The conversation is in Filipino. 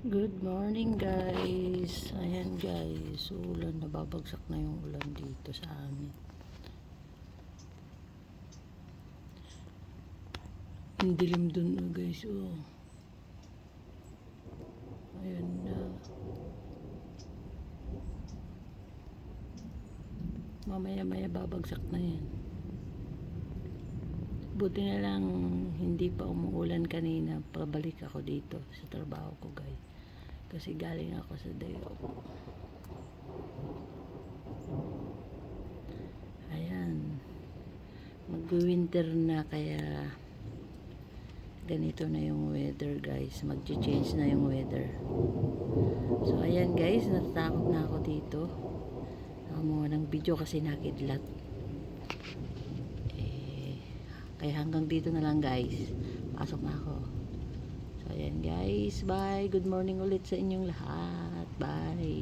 Good morning guys. Ayan guys, ulan, nababagsak na yung ulan dito sa amin. Ang dilim dun guys, oh. Ayan na. Mamaya babagsak na yan. Buti na lang hindi pa umuulan kanina. Pabalik ako dito sa trabaho ko guys. Kasi galing ako sa day off. Ayan. Mag-winter na kaya ganito na yung weather guys. Mag-change na yung weather. So ayan guys, natatakot na ako dito. Nakamuha ng video kasi nakidlat. Kaya hanggang dito na lang guys. Pasok na ako. So ayan guys, bye. Good morning ulit sa inyong lahat. Bye.